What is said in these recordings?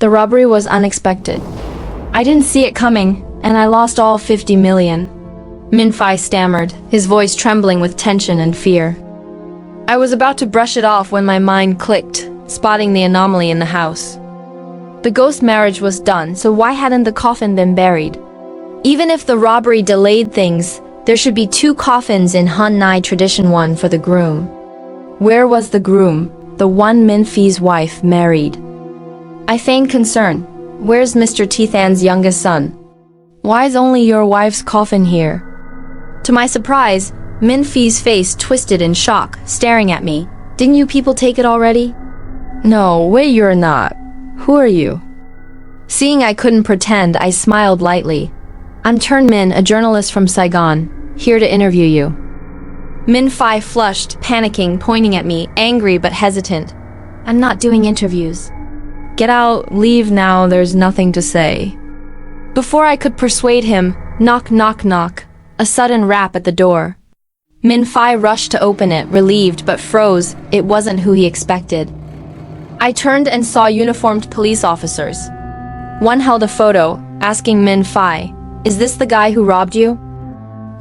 The robbery was unexpected. I didn't see it coming, and I lost all 50 million. Minh Phi stammered, his voice trembling with tension and fear. I was about to brush it off when my mind clicked, spotting the anomaly in the house. The ghost marriage was done, so why hadn't the coffin been buried? Even if the robbery delayed things, there should be 2 coffins in Hun Nai tradition, one for the groom. Where was the groom, the one Minh Phi's wife married? I feigned concern. Where's Mr. Tithan's youngest son? Why is only your wife's coffin here? To my surprise, Minh Phi's face twisted in shock, staring at me. Didn't you people take it already? No, wait, you're not. Who are you? Seeing I couldn't pretend, I smiled lightly. I'm Tern Min, a journalist from Saigon, here to interview you. Minh Phi flushed, panicking, pointing at me, angry but hesitant. I'm not doing interviews. Get out, leave now, there's nothing to say. Before I could persuade him, knock, knock, knock, a sudden rap at the door. Minh Phi rushed to open it, relieved but froze. It wasn't who he expected. I turned and saw uniformed police officers. One held a photo, asking Minh Phi, "Is this the guy who robbed you?"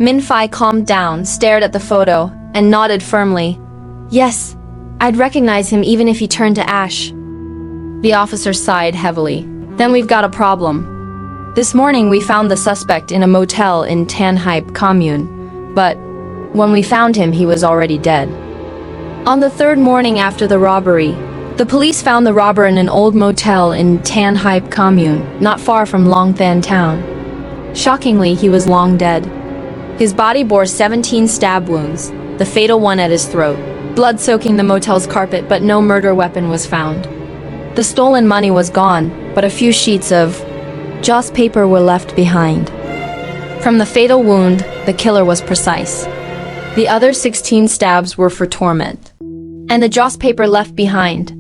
Minh Phi calmed down, stared at the photo, and nodded firmly. Yes, I'd recognize him even if he turned to ash. The officer sighed heavily. Then we've got a problem. This morning we found the suspect in a motel in Tan Hype Commune, but when we found him he was already dead. On the 3rd morning after the robbery, the police found the robber in an old motel in Tan Hype Commune, not far from Long Than town. Shockingly, he was long dead. His body bore 17 stab wounds, the fatal one at his throat, blood soaking the motel's carpet, but no murder weapon was found. The stolen money was gone, but a few sheets of joss paper were left behind. From the fatal wound, the killer was precise. The other 16 stabs were for torment. And the joss paper left behind.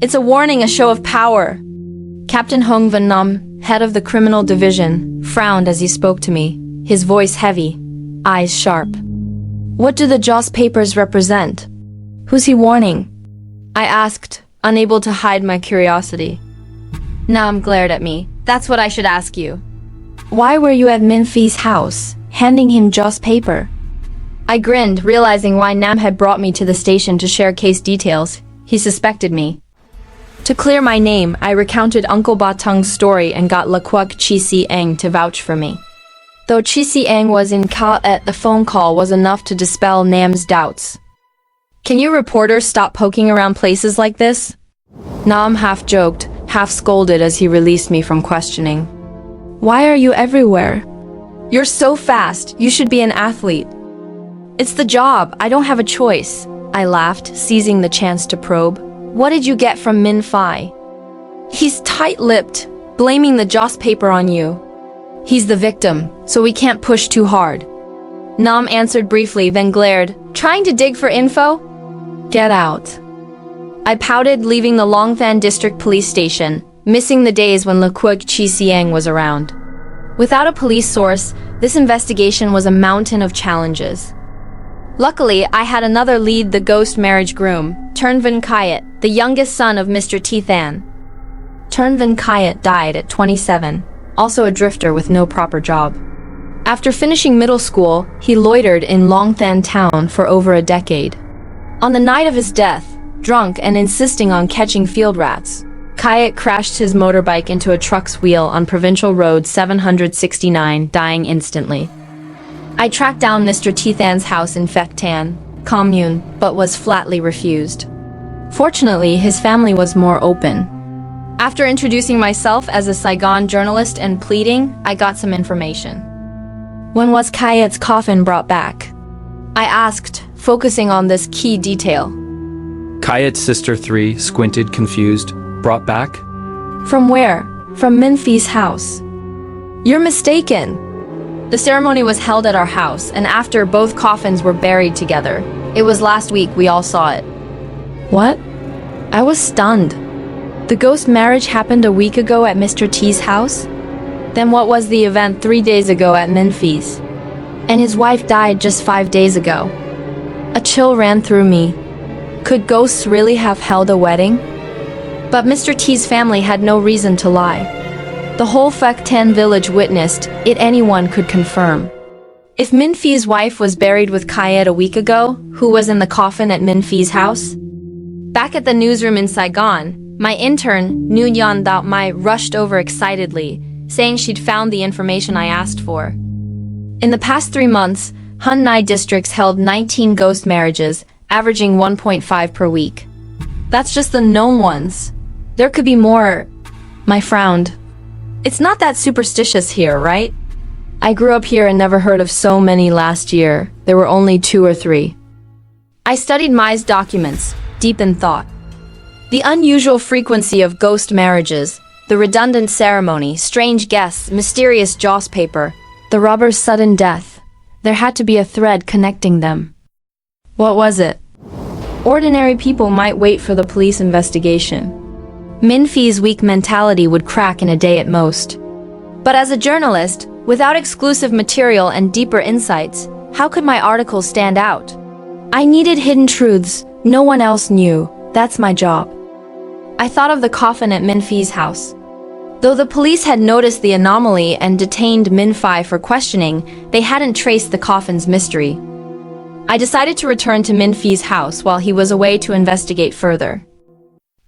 It's a warning, a show of power. Captain Hong Van Nam, head of the criminal division, frowned as he spoke to me, his voice heavy, eyes sharp. What do the joss papers represent? Who's he warning? I asked, unable to hide my curiosity. Nam glared at me. That's what I should ask you. Why were you at Minh Phi's house, handing him joss paper? I grinned, realizing why Nam had brought me to the station to share case details. He suspected me. To clear my name, I recounted Uncle Ba Tung's story and got Laquak Chi Si Eng to vouch for me. Though Chi Si Eng was in Ka-et, the phone call was enough to dispel Nam's doubts. Can you reporters stop poking around places like this? Nam half joked, half scolded as he released me from questioning. Why are you everywhere? You're so fast, you should be an athlete. It's the job, I don't have a choice. I laughed, seizing the chance to probe. What did you get from Minh Phi? He's tight-lipped, blaming the joss paper on you. He's the victim, so we can't push too hard. Nam answered briefly, then glared, trying to dig for info? Get out. I pouted, leaving the Long Than District Police Station, missing the days when Laquak Chi Siang was around. Without a police source, this investigation was a mountain of challenges. Luckily, I had another lead, the ghost marriage groom, Tern Van Kayat, the youngest son of Mr. Tithan. Tern Van Kayat died at 27, also a drifter with no proper job. After finishing middle school, he loitered in Long Than town for over a decade. On the night of his death, drunk and insisting on catching field rats, Kayat crashed his motorbike into a truck's wheel on Provincial Road 769, dying instantly. I tracked down Mr. Tithan's house in Phet Tan Commune, but was flatly refused. Fortunately, his family was more open. After introducing myself as a Saigon journalist and pleading, I got some information. When was Kayat's coffin brought back? I asked, focusing on this key detail. Kayat's sister 3, squinted, confused. Brought back? From where? From Minh Phi's house. You're mistaken. The ceremony was held at our house, and after both coffins were buried together. It was last week we all saw it. What? I was stunned. The ghost marriage happened a week ago at Mr. T's house? Then what was the event 3 days ago at Minh Phi's? And his wife died just 5 days ago. A chill ran through me. Could ghosts really have held a wedding? But Mr. T's family had no reason to lie. The whole Phek Tan village witnessed it. Anyone could confirm. If Minh Phi's wife was buried with Kayet a week ago, who was in the coffin at Minh Phi's house? Back at the newsroom in Saigon, my intern, Nguyen Yan Dao Mai, rushed over excitedly, saying she'd found the information I asked for. In the past 3 months, Hun Nai districts held 19 ghost marriages, averaging 1.5 per week. That's just the known ones. There could be more. I frowned. It's not that superstitious here, right? I grew up here and never heard of so many last year. There were only 2 or 3. I studied Mai's documents, deep in thought. The unusual frequency of ghost marriages, the redundant ceremony, strange guests, mysterious joss paper, the robber's sudden death. There had to be a thread connecting them. What was it? Ordinary people might wait for the police investigation. Minh Phi's weak mentality would crack in a day at most. But as a journalist, without exclusive material and deeper insights, how could my articles stand out? I needed hidden truths no one else knew. That's my job. I thought of the coffin at Minh Phi's house. Though the police had noticed the anomaly and detained Minh Phi for questioning, they hadn't traced the coffin's mystery. I decided to return to Minh Phi's house while he was away to investigate further.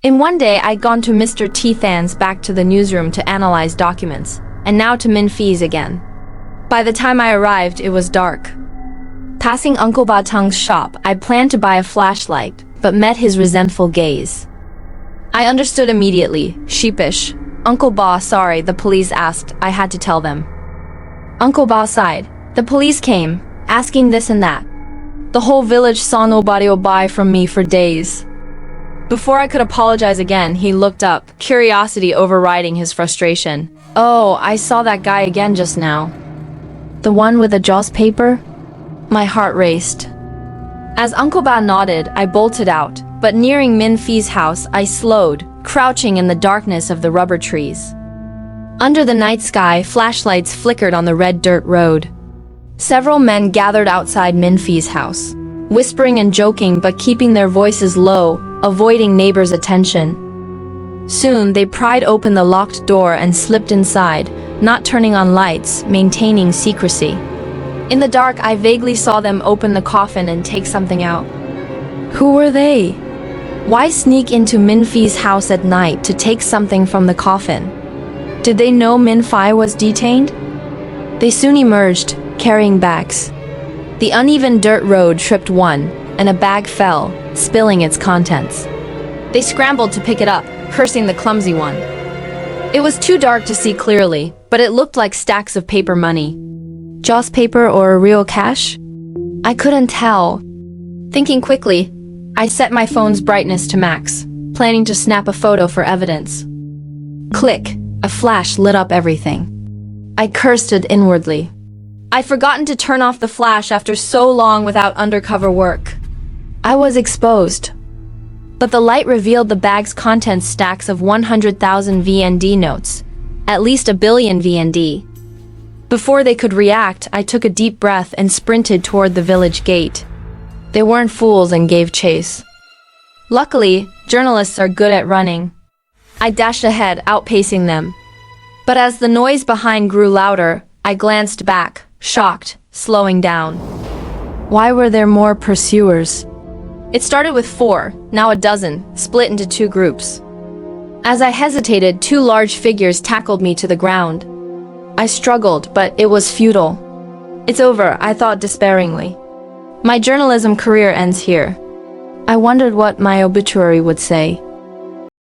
In one day, I'd gone to Mr. T Than's back to the newsroom to analyze documents, and now to Minh Phi's again. By the time I arrived, it was dark. Passing Uncle Ba Tung's shop, I planned to buy a flashlight, but met his resentful gaze. I understood immediately, sheepish. Uncle Ba, sorry, the police asked. I had to tell them. Uncle Ba sighed. The police came, asking this and that. The whole village saw nobody buy from me for days. Before I could apologize again, he looked up, curiosity overriding his frustration. Oh, I saw that guy again just now. The one with the joss paper? My heart raced. As Uncle Ba nodded, I bolted out, but nearing Minh Phi's house, I slowed, crouching in the darkness of the rubber trees. Under the night sky, flashlights flickered on the red dirt road. Several men gathered outside Minh Phi's house, whispering and joking but keeping their voices low, avoiding neighbors' attention. Soon, they pried open the locked door and slipped inside, not turning on lights, maintaining secrecy. In the dark, I vaguely saw them open the coffin and take something out. Who were they? Why sneak into Minh Phi's house at night to take something from the coffin? Did they know Minh Phi was detained? They soon emerged, carrying bags. The uneven dirt road tripped one, and a bag fell, spilling its contents. They scrambled to pick it up, cursing the clumsy one. It was too dark to see clearly, but it looked like stacks of paper money. Joss paper or real cash? I couldn't tell. Thinking quickly, I set my phone's brightness to max, planning to snap a photo for evidence. Click, a flash lit up everything. I cursed it inwardly. I'd forgotten to turn off the flash after so long without undercover work. I was exposed. But the light revealed the bag's contents, stacks of 100,000 VND notes, at least 1 billion VND. Before they could react, I took a deep breath and sprinted toward the village gate. They weren't fools and gave chase. Luckily, journalists are good at running. I dashed ahead, outpacing them. But as the noise behind grew louder, I glanced back, shocked, slowing down. Why were there more pursuers? It started with 4, now a dozen, split into 2 groups. As I hesitated, 2 large figures tackled me to the ground. I struggled, but it was futile. It's over, I thought despairingly. My journalism career ends here. I wondered what my obituary would say.